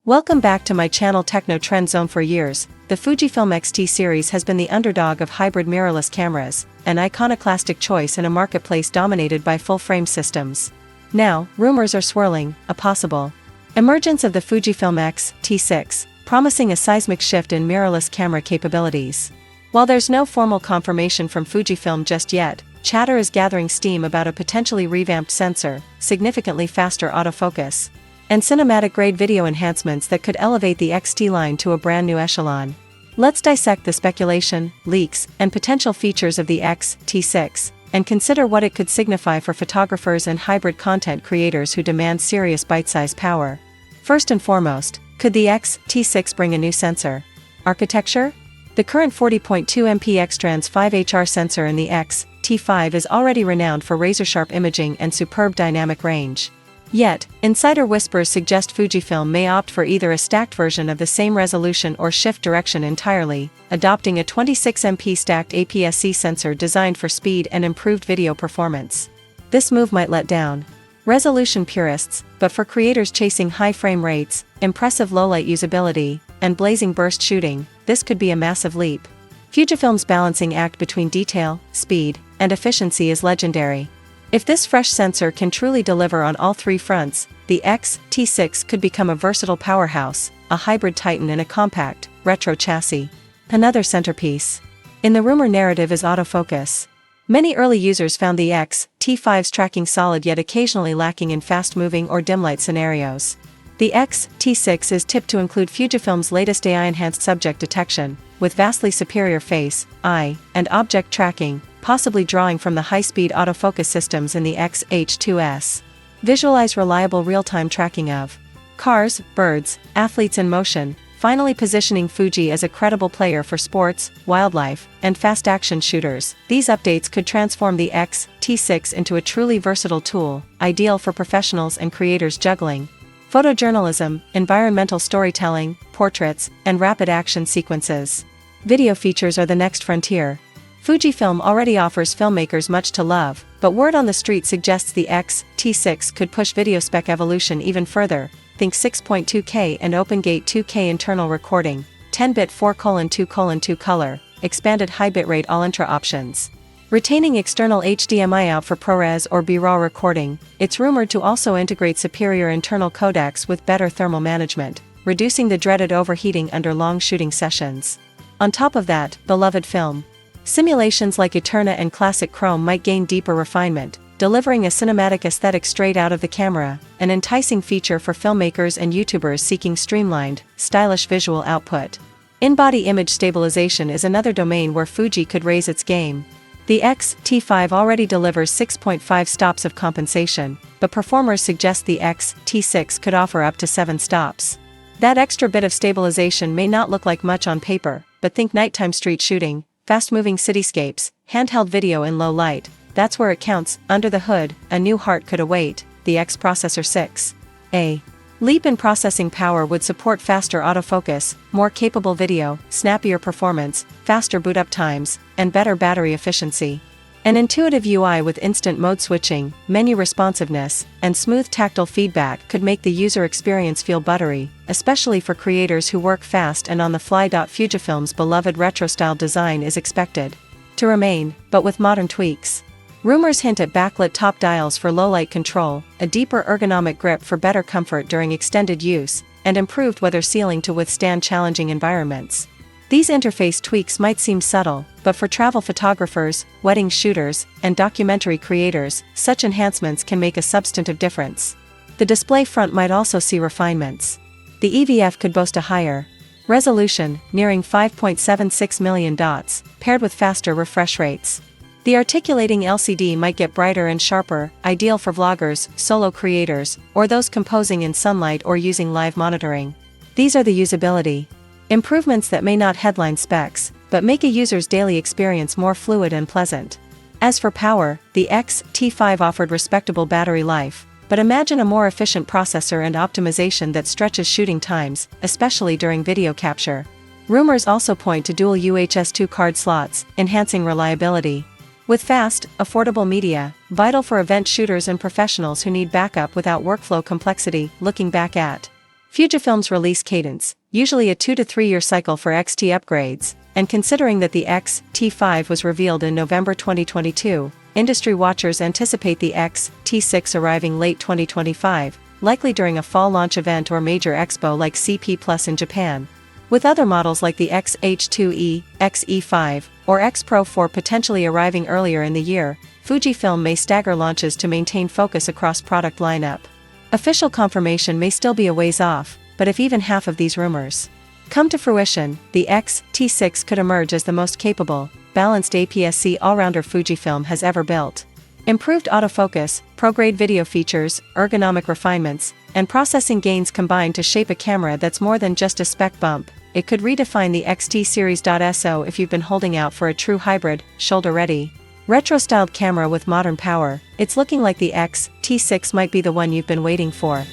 Welcome back to my channel Techno Trend Zone. For years, the Fujifilm X-T series has been the underdog of hybrid mirrorless cameras, an iconoclastic choice in a marketplace dominated by full-frame systems. Now, rumors are swirling, a possible emergence of the Fujifilm X-T6, promising a seismic shift in mirrorless camera capabilities. While there's no formal confirmation from Fujifilm just yet, chatter is gathering steam about a potentially revamped sensor, significantly faster autofocus, and cinematic-grade video enhancements that could elevate the X-T line to a brand new echelon. Let's dissect the speculation, leaks, and potential features of the X-T6, and consider what it could signify for photographers and hybrid content creators who demand serious bite-sized power. First and foremost, could the X-T6 bring a new sensor architecture? The current 40.2MP X-Trans 5HR sensor in the X-T5 is already renowned for razor-sharp imaging and superb dynamic range. Yet, insider whispers suggest Fujifilm may opt for either a stacked version of the same resolution or shift direction entirely, adopting a 26MP stacked APS-C sensor designed for speed and improved video performance. This move might let down resolution purists, but for creators chasing high frame rates, impressive low-light usability, and blazing burst shooting, this could be a massive leap. Fujifilm's balancing act between detail, speed, and efficiency is legendary. If this fresh sensor can truly deliver on all three fronts, the X-T6 could become a versatile powerhouse, a hybrid titan in a compact, retro chassis. Another centerpiece in the rumor narrative is autofocus. Many early users found the X-T5's tracking solid yet occasionally lacking in fast-moving or dim-light scenarios. The X-T6 is tipped to include Fujifilm's latest AI-enhanced subject detection, with vastly superior face, eye, and object tracking, possibly drawing from the high-speed autofocus systems in the X-H2S. Visualize reliable real-time tracking of cars, birds, athletes in motion, finally positioning Fuji as a credible player for sports, wildlife, and fast-action shooters. These updates could transform the X-T6 into a truly versatile tool, ideal for professionals and creators juggling photojournalism, environmental storytelling, portraits, and rapid action sequences. Video features are the next frontier. Fujifilm already offers filmmakers much to love, but word on the street suggests the X-T6 could push video spec evolution even further. Think 6.2K and OpenGate 2K internal recording, 10-bit 4:2:2 color, expanded high bitrate all-intra options. Retaining external HDMI out for ProRes or B-RAW recording, it's rumored to also integrate superior internal codecs with better thermal management, reducing the dreaded overheating under long shooting sessions. On top of that, beloved film simulations like Eterna and Classic Chrome might gain deeper refinement, delivering a cinematic aesthetic straight out of the camera, an enticing feature for filmmakers and YouTubers seeking streamlined, stylish visual output. In-body image stabilization is another domain where Fuji could raise its game. The X-T5 already delivers 6.5 stops of compensation, but performers suggest the X-T6 could offer up to 7 stops. That extra bit of stabilization may not look like much on paper, but think nighttime street shooting, fast-moving cityscapes, handheld video in low light. That's where it counts. Under the hood, a new heart could await, the X Processor 6. A leap in processing power would support faster autofocus, more capable video, snappier performance, faster boot-up times, and better battery efficiency. An intuitive UI with instant mode switching, menu responsiveness, and smooth tactile feedback could make the user experience feel buttery, especially for creators who work fast and on the fly. Fujifilm's beloved retro-style design is expected to remain, but with modern tweaks. Rumors hint at backlit top dials for low-light control, a deeper ergonomic grip for better comfort during extended use, and improved weather sealing to withstand challenging environments. These interface tweaks might seem subtle, but for travel photographers, wedding shooters, and documentary creators, such enhancements can make a substantive difference. The display front might also see refinements. The EVF could boast a higher resolution, nearing 5.76 million dots, paired with faster refresh rates. The articulating LCD might get brighter and sharper, ideal for vloggers, solo creators, or those composing in sunlight or using live monitoring. These are the usability improvements that may not headline specs, but make a user's daily experience more fluid and pleasant. As for power, the X-T5 offered respectable battery life, but imagine a more efficient processor and optimization that stretches shooting times, especially during video capture. Rumors also point to dual UHS-2 card slots, enhancing reliability. With fast, affordable media, vital for event shooters and professionals who need backup without workflow complexity. Looking back at Fujifilm's release cadence, usually a 2 to 3 year cycle for X-T upgrades, and considering that the X-T5 was revealed in November 2022, industry watchers anticipate the X-T6 arriving late 2025, likely during a fall launch event or major expo like CP Plus in Japan. With other models like the X-H2E, X-E5, or X Pro 4 potentially arriving earlier in the year, Fujifilm may stagger launches to maintain focus across product lineup. Official confirmation may still be a ways off, but if even half of these rumors come to fruition, the X-T6 could emerge as the most capable, balanced APS-C all-rounder Fujifilm has ever built. Improved autofocus, pro-grade video features, ergonomic refinements, and processing gains combine to shape a camera that's more than just a spec bump. It could redefine the XT series. So if you've been holding out for a true hybrid, shoulder-ready, retro-styled camera with modern power, it's looking like the X-T6 might be the one you've been waiting for.